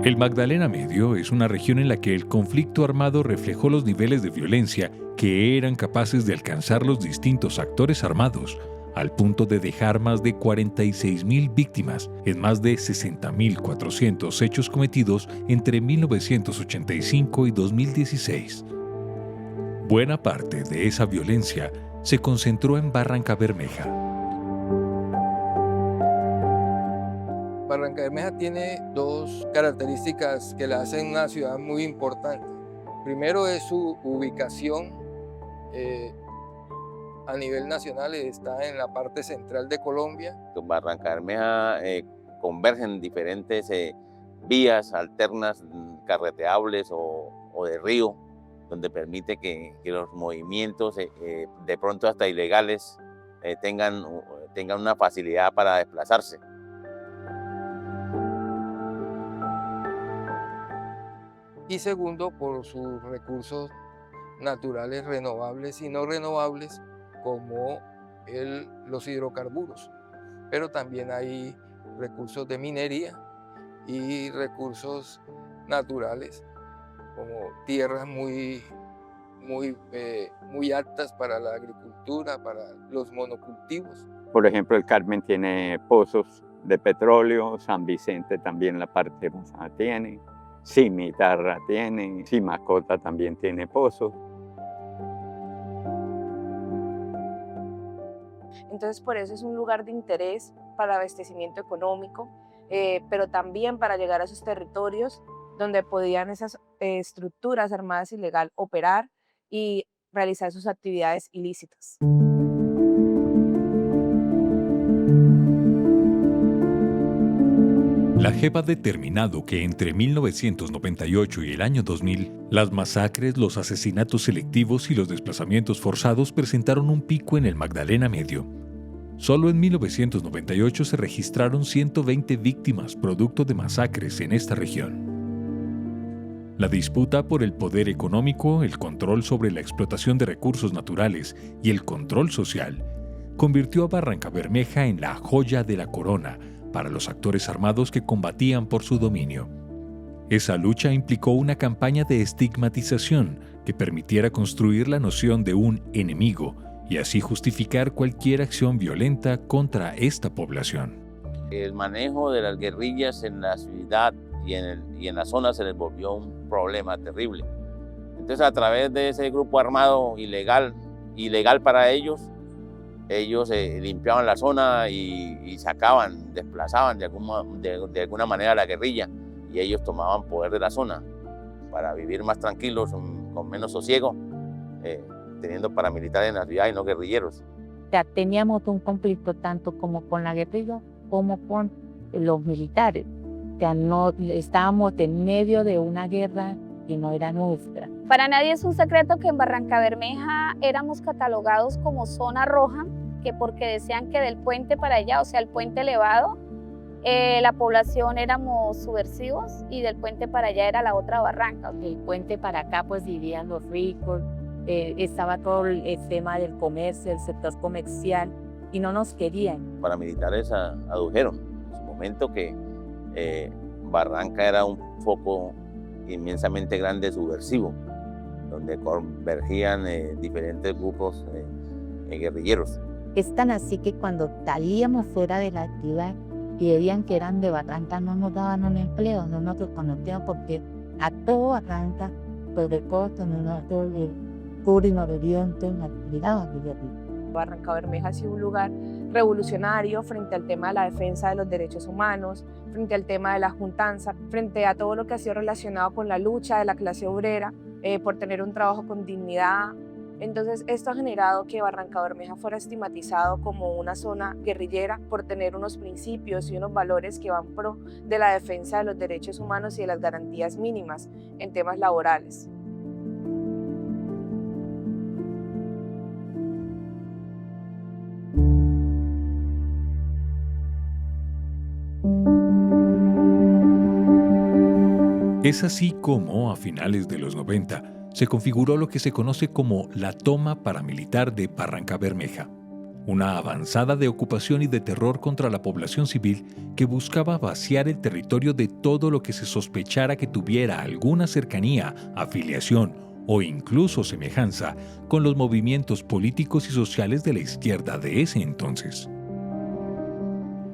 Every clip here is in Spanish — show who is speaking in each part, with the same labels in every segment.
Speaker 1: El Magdalena Medio es una región en la que el conflicto armado reflejó los niveles de violencia que eran capaces de alcanzar los distintos actores armados, al punto de dejar más de 46.000 víctimas en más de 60.400 hechos cometidos entre 1985 y 2016. Buena parte de esa violencia se concentró en Barrancabermeja.
Speaker 2: Barrancabermeja tiene dos características que la hacen una ciudad muy importante. Primero es su ubicación a nivel nacional, está en la parte central de Colombia.
Speaker 3: En Barrancabermeja convergen diferentes vías alternas, carreteables o de río, donde permite que los movimientos, de pronto hasta ilegales, tengan una facilidad para desplazarse.
Speaker 2: Y segundo, por sus recursos naturales renovables y no renovables, como los hidrocarburos. Pero también hay recursos de minería y recursos naturales, como tierras muy aptas para la agricultura, para los monocultivos.
Speaker 4: Por ejemplo, el Carmen tiene pozos de petróleo, San Vicente también la parte hermosa tiene, Cimitarra tiene, Simacota también tiene pozos.
Speaker 5: Entonces, por eso es un lugar de interés para abastecimiento económico, pero también para llegar a esos territorios donde podían esas estructuras armadas ilegal operar y realizar sus actividades ilícitas.
Speaker 1: La JEP ha determinado que entre 1998 y el año 2000, las masacres, los asesinatos selectivos y los desplazamientos forzados presentaron un pico en el Magdalena Medio. Solo en 1998 se registraron 120 víctimas producto de masacres en esta región. La disputa por el poder económico, el control sobre la explotación de recursos naturales y el control social convirtió a Barrancabermeja en la joya de la corona para los actores armados que combatían por su dominio. Esa lucha implicó una campaña de estigmatización que permitiera construir la noción de un enemigo y así justificar cualquier acción violenta contra esta población.
Speaker 3: El manejo de las guerrillas en la ciudad y en la zona se les volvió un problema terrible. Entonces, a través de ese grupo armado ilegal para ellos limpiaban la zona y sacaban, desplazaban de alguna manera a la guerrilla, y ellos tomaban poder de la zona para vivir más tranquilos, con menos sosiego, teniendo paramilitares en la ciudad y no guerrilleros.
Speaker 6: O sea, teníamos un conflicto tanto como con la guerrilla como con los militares. O sea, no estábamos en medio de una guerra que no era nuestra.
Speaker 7: Para nadie es un secreto que en Barrancabermeja éramos catalogados como zona roja, que porque decían que del puente para allá, o sea, el puente elevado, la población éramos subversivos y del puente para allá era la otra barranca.
Speaker 6: Del puente para acá pues vivían los ricos, estaba todo el tema del comercio, el sector comercial, y no nos querían.
Speaker 3: Paramilitares adujeron en su momento que Barranca era un foco inmensamente grande subversivo, donde convergían diferentes grupos guerrilleros.
Speaker 6: Es tan así que cuando salíamos fuera de la ciudad y veían que eran de Barranca, no nos daban un empleo, no nos reconocían, porque a todo Barranca, sobre todo en nosotros de sur y nororiente, nos miraban de guerrilla.
Speaker 5: Barrancabermeja ha sido un lugar revolucionario frente al tema de la defensa de los derechos humanos, frente al tema de la juntanza, frente a todo lo que ha sido relacionado con la lucha de la clase obrera por tener un trabajo con dignidad. Entonces esto ha generado que Barrancabermeja fuera estigmatizado como una zona guerrillera por tener unos principios y unos valores que van pro de la defensa de los derechos humanos y de las garantías mínimas en temas laborales.
Speaker 1: Es así como, a finales de los 90, se configuró lo que se conoce como la toma paramilitar de Barrancabermeja, una avanzada de ocupación y de terror contra la población civil que buscaba vaciar el territorio de todo lo que se sospechara que tuviera alguna cercanía, afiliación o incluso semejanza con los movimientos políticos y sociales de la izquierda de ese entonces.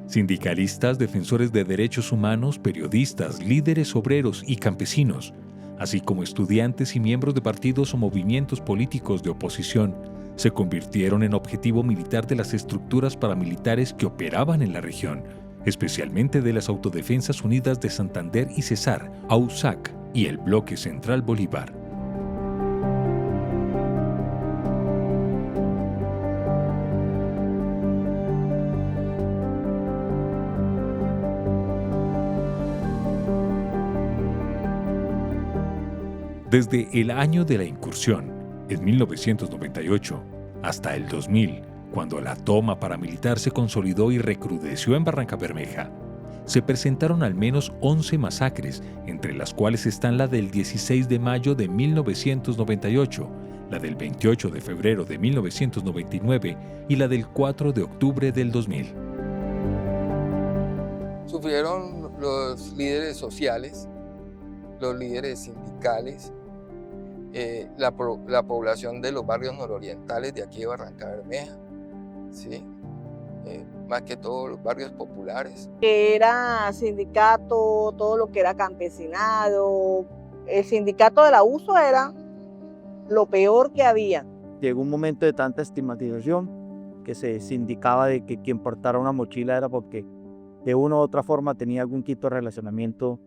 Speaker 1: Sindicalistas, defensores de derechos humanos, periodistas, líderes obreros y campesinos, así como estudiantes y miembros de partidos o movimientos políticos de oposición, se convirtieron en objetivo militar de las estructuras paramilitares que operaban en la región, especialmente de las Autodefensas Unidas de Santander y Cesar, AUSAC y el Bloque Central Bolívar. Desde el año de la incursión, en 1998, hasta el 2000, cuando la toma paramilitar se consolidó y recrudeció en Barrancabermeja, se presentaron al menos 11 masacres, entre las cuales están la del 16 de mayo de 1998, la del 28 de febrero de 1999 y la del 4 de octubre del 2000.
Speaker 2: Sufrieron los líderes sociales, los líderes sindicales, la población de los barrios nororientales de aquí de Barrancabermeja, ¿sí? Más que todo los barrios populares.
Speaker 8: Que era sindicato, todo lo que era campesinado, el sindicato del abuso era lo peor que había.
Speaker 9: Llegó un momento de tanta estigmatización que se sindicaba de que quien portara una mochila era porque de una u otra forma tenía algún tipo de relacionamiento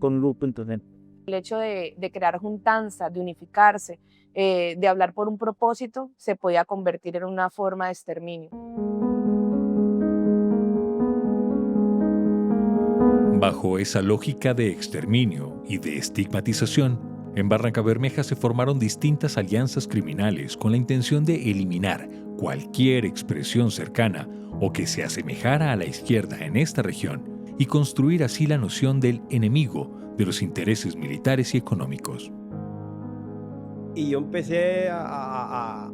Speaker 9: con un grupo. Entonces,
Speaker 5: el hecho de crear juntanzas, de unificarse, de hablar por un propósito, se podía convertir en una forma de exterminio.
Speaker 1: Bajo esa lógica de exterminio y de estigmatización, en Barrancabermeja se formaron distintas alianzas criminales con la intención de eliminar cualquier expresión cercana o que se asemejara a la izquierda en esta región y construir así la noción del enemigo de los intereses militares y económicos.
Speaker 10: Y yo empecé a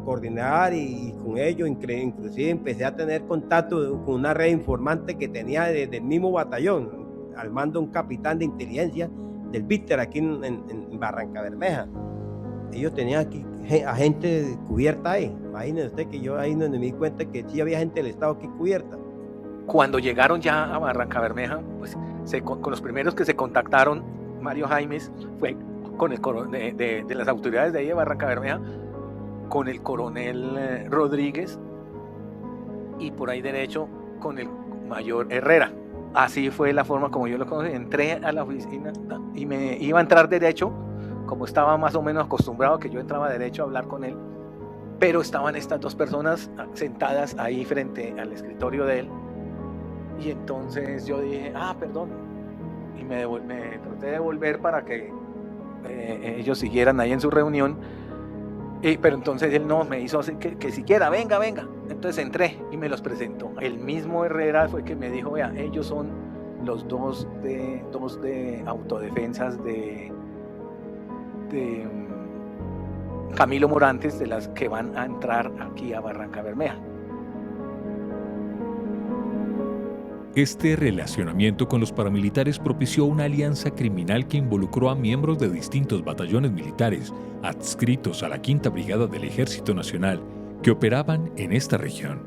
Speaker 10: coordinar y con ellos, inclusive empecé a tener contacto con una red informante que tenía del mismo batallón, al mando un capitán de inteligencia del Víctor aquí en Barrancabermeja. Ellos tenían aquí a gente cubierta ahí. Imagínense usted que yo ahí me di cuenta que sí había gente del Estado aquí cubierta.
Speaker 11: Cuando llegaron ya a Barrancabermeja, pues con los primeros que se contactaron, Mario Jaimes, fue con el de las autoridades de ahí de Barrancabermeja, con el coronel Rodríguez y por ahí derecho con el mayor Herrera. Así fue la forma como yo lo conocí. Entré a la oficina y me iba a entrar derecho, como estaba más o menos acostumbrado que yo entraba derecho a hablar con él, pero estaban estas dos personas sentadas ahí frente al escritorio de él. Y entonces yo dije, perdón, y me traté de volver para que ellos siguieran ahí en su reunión, pero entonces él no, me hizo así que siquiera, venga. Entonces entré y me los presentó. El mismo Herrera fue que me dijo, vea, ellos son los dos de autodefensas de Camilo Morantes, de las que van a entrar aquí a Barrancabermeja.
Speaker 1: Este relacionamiento con los paramilitares propició una alianza criminal que involucró a miembros de distintos batallones militares adscritos a la Quinta Brigada del Ejército Nacional que operaban en esta región.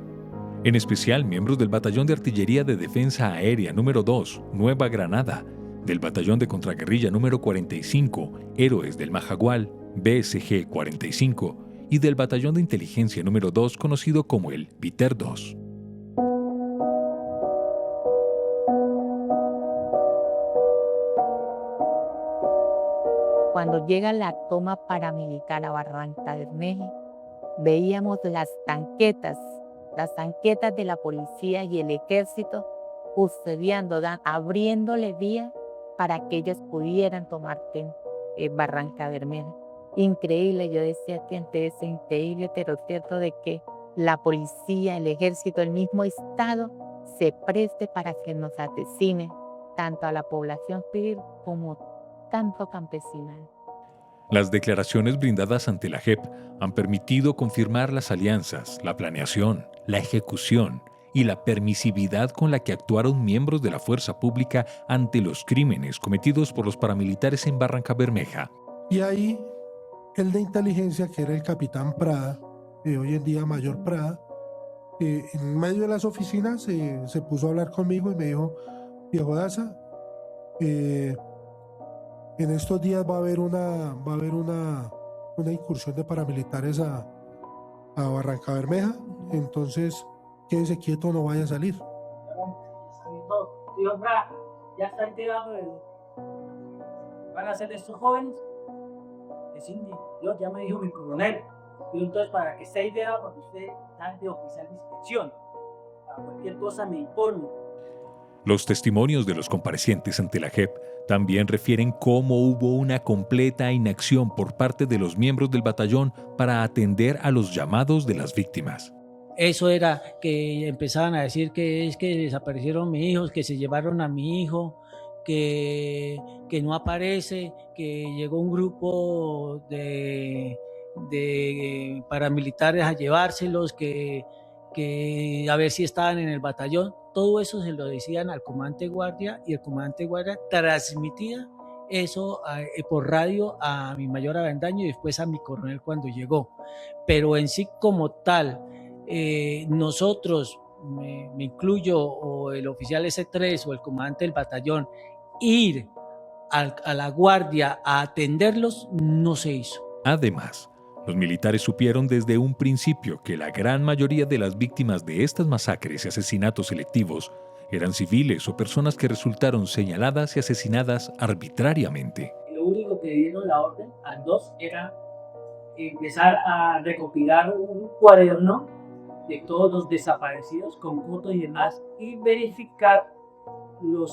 Speaker 1: En especial miembros del Batallón de Artillería de Defensa Aérea número 2, Nueva Granada, del Batallón de Contraguerrilla número 45, Héroes del Majagual, BSG 45, y del Batallón de Inteligencia número 2, conocido como el Viter 2.
Speaker 6: Cuando llega la toma paramilitar a Barrancabermeja, veíamos las tanquetas de la policía y el ejército custodiando, abriéndole vía para que ellos pudieran tomar Barrancabermeja. Increíble, yo decía que antes es increíble, pero cierto de que la policía, el ejército, el mismo Estado se preste para que nos asesine tanto a la población civil como tanto campesinal.
Speaker 1: Las declaraciones brindadas ante la JEP han permitido confirmar las alianzas, la planeación, la ejecución y la permisividad con la que actuaron miembros de la fuerza pública ante los crímenes cometidos por los paramilitares en Barrancabermeja.
Speaker 12: Y ahí el de inteligencia, que era el capitán Prada, hoy en día mayor Prada, en medio de las oficinas se puso a hablar conmigo y me dijo: viejo Daza, en estos días va a haber una incursión de paramilitares a Barrancabermeja, entonces quédese quieto, no vaya a salir.
Speaker 13: Dios, ya está enterado de lo que van a hacer estos jóvenes. Dios ya me dijo mi coronel. Y entonces, para que esté idea, cuando usted está de oficial de inspección, para cualquier cosa me informe.
Speaker 1: Los testimonios de los comparecientes ante la JEP también refieren cómo hubo una completa inacción por parte de los miembros del batallón para atender a los llamados de las víctimas.
Speaker 13: Eso era que empezaban a decir que es que desaparecieron mis hijos, que se llevaron a mi hijo, que no aparece, que llegó un grupo de paramilitares a llevárselos, que a ver si estaban en el batallón. Todo eso se lo decían al comandante guardia, y el comandante guardia transmitía eso por radio a mi mayor Avendaño y después a mi coronel cuando llegó. Pero en sí como tal, nosotros, me incluyo, o el oficial S3 o el comandante del batallón, ir a la guardia a atenderlos, no se hizo.
Speaker 1: Además, los militares supieron desde un principio que la gran mayoría de las víctimas de estas masacres y asesinatos selectivos eran civiles o personas que resultaron señaladas y asesinadas arbitrariamente.
Speaker 13: Lo único que dieron la orden al 2 era empezar a recopilar un cuaderno de todos los desaparecidos con fotos y demás, y verificar lo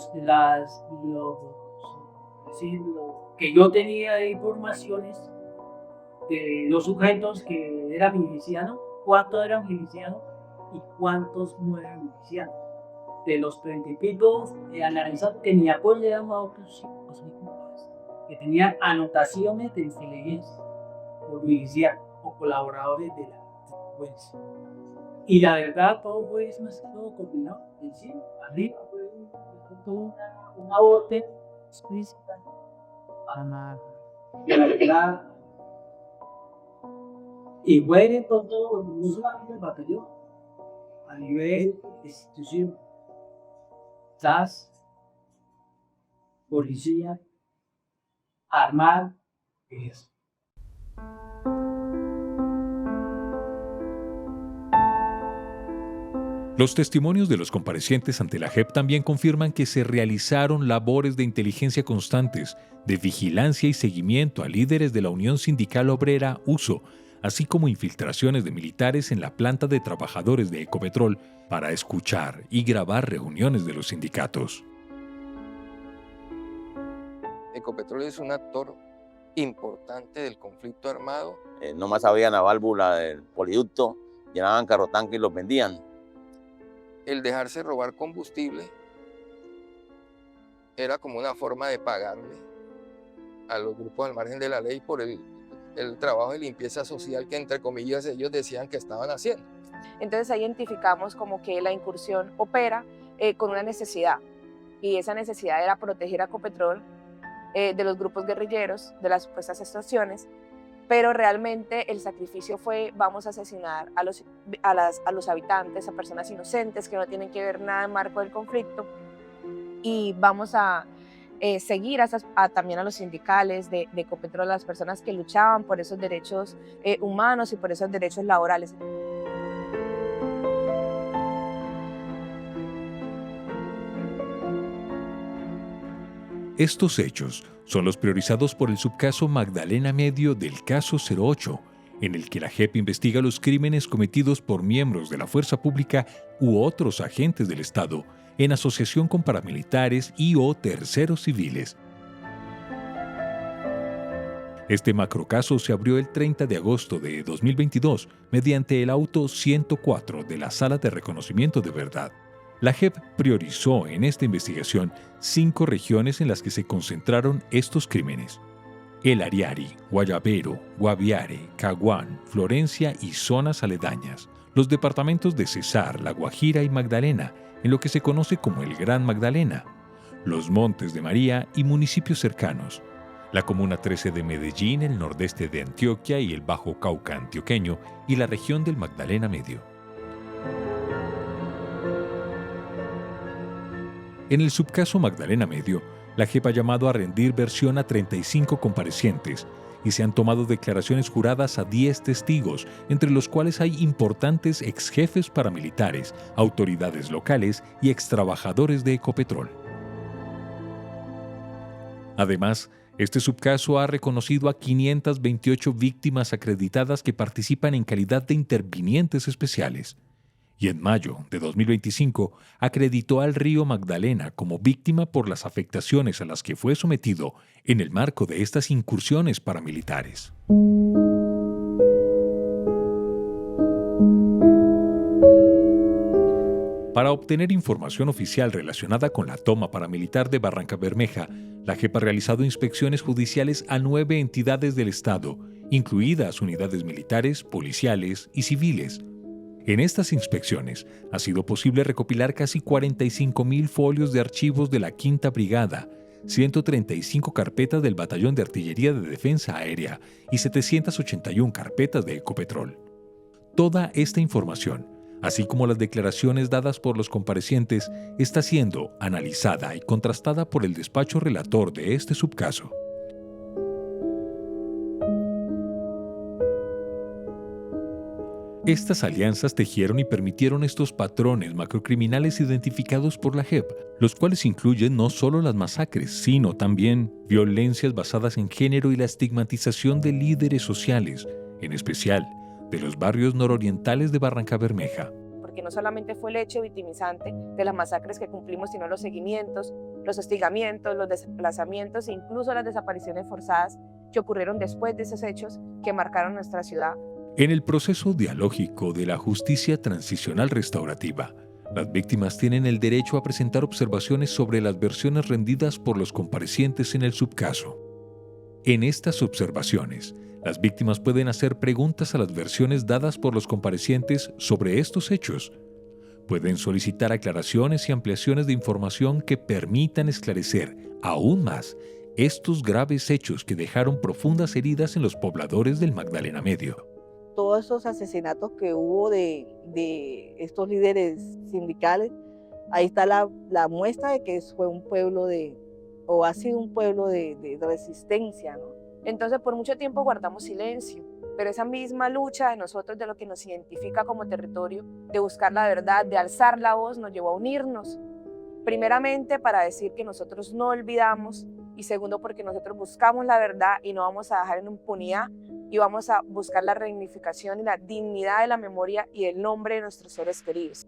Speaker 13: que yo tenía de informaciones de los sujetos que eran milicianos, cuántos eran milicianos y cuántos no eran milicianos. De los 30 y pico analizados, que ni apoyo le damos a otros 5 que tenían anotaciones de inteligencia por milicianos o colaboradores de la delincuencia. Y la verdad, todo fue más todo coordinado. En sí, arriba fue una orden explícita. Y la verdad, y fue por todo, no solamente el batallón, a nivel de institución, SAS, policía, armada, ejército.
Speaker 1: Los testimonios de los comparecientes ante la JEP también confirman que se realizaron labores de inteligencia constantes, de vigilancia y seguimiento a líderes de la Unión Sindical Obrera USO, así como infiltraciones de militares en la planta de trabajadores de Ecopetrol para escuchar y grabar reuniones de los sindicatos.
Speaker 2: Ecopetrol es un actor importante del conflicto armado.
Speaker 3: Nomás abrían la válvula del poliducto, llenaban carrotanques y los vendían.
Speaker 2: El dejarse robar combustible era como una forma de pagarle a los grupos al margen de la ley por el trabajo de limpieza social que, entre comillas, ellos decían que estaban haciendo.
Speaker 5: Entonces ahí identificamos como que la incursión opera con una necesidad, y esa necesidad era proteger a Ecopetrol de los grupos guerrilleros, de las supuestas extorsiones, pero realmente el sacrificio fue: vamos a asesinar a los habitantes, a personas inocentes que no tienen que ver nada en marco del conflicto, y vamos a seguir también a los sindicales de Ecopetrol, a las personas que luchaban por esos derechos humanos y por esos derechos laborales.
Speaker 1: Estos hechos son los priorizados por el subcaso Magdalena Medio del caso 08, en el que la JEP investiga los crímenes cometidos por miembros de la fuerza pública u otros agentes del Estado en asociación con paramilitares y o terceros civiles. Este macrocaso se abrió el 30 de agosto de 2022 mediante el auto 104 de la Sala de Reconocimiento de Verdad. La JEP priorizó en esta investigación 5 regiones en las que se concentraron estos crímenes: El Ariari, Guayabero, Guaviare, Caguán, Florencia y zonas aledañas, los departamentos de Cesar, La Guajira y Magdalena, en lo que se conoce como el Gran Magdalena, los Montes de María y municipios cercanos, la Comuna 13 de Medellín, el nordeste de Antioquia y el Bajo Cauca antioqueño y la región del Magdalena Medio. En el subcaso Magdalena Medio, la JEP ha llamado a rendir versión a 35 comparecientes y se han tomado declaraciones juradas a 10 testigos, entre los cuales hay importantes exjefes paramilitares, autoridades locales y extrabajadores de Ecopetrol. Además, este subcaso ha reconocido a 528 víctimas acreditadas que participan en calidad de intervinientes especiales. Y en mayo de 2025 acreditó al río Magdalena como víctima por las afectaciones a las que fue sometido en el marco de estas incursiones paramilitares. Para obtener información oficial relacionada con la toma paramilitar de Barrancabermeja, la JEP ha realizado inspecciones judiciales a 9 entidades del Estado, incluidas unidades militares, policiales y civiles. En estas inspecciones ha sido posible recopilar casi 45.000 folios de archivos de la Quinta Brigada, 135 carpetas del Batallón de Artillería de Defensa Aérea y 781 carpetas de Ecopetrol. Toda esta información, así como las declaraciones dadas por los comparecientes, está siendo analizada y contrastada por el despacho relator de este subcaso. Estas alianzas tejieron y permitieron estos patrones macrocriminales identificados por la JEP, los cuales incluyen no solo las masacres, sino también violencias basadas en género y la estigmatización de líderes sociales, en especial de los barrios nororientales de Barrancabermeja.
Speaker 5: Porque no solamente fue el hecho victimizante de las masacres que cumplimos, sino los seguimientos, los hostigamientos, los desplazamientos e incluso las desapariciones forzadas que ocurrieron después de esos hechos que marcaron nuestra ciudad.
Speaker 1: En el proceso dialógico de la justicia transicional restaurativa, las víctimas tienen el derecho a presentar observaciones sobre las versiones rendidas por los comparecientes en el subcaso. En estas observaciones, las víctimas pueden hacer preguntas a las versiones dadas por los comparecientes sobre estos hechos. Pueden solicitar aclaraciones y ampliaciones de información que permitan esclarecer aún más estos graves hechos que dejaron profundas heridas en los pobladores del Magdalena Medio.
Speaker 8: Todos esos asesinatos que hubo de estos líderes sindicales, ahí está la muestra de que fue un pueblo o ha sido un pueblo de resistencia, ¿no?
Speaker 5: Entonces por mucho tiempo guardamos silencio, pero esa misma lucha de nosotros, de lo que nos identifica como territorio, de buscar la verdad, de alzar la voz, nos llevó a unirnos. Primeramente para decir que nosotros no olvidamos y segundo porque nosotros buscamos la verdad y no vamos a dejar en impunidad y vamos a buscar la reunificación y la dignidad de la memoria y el nombre de nuestros seres queridos.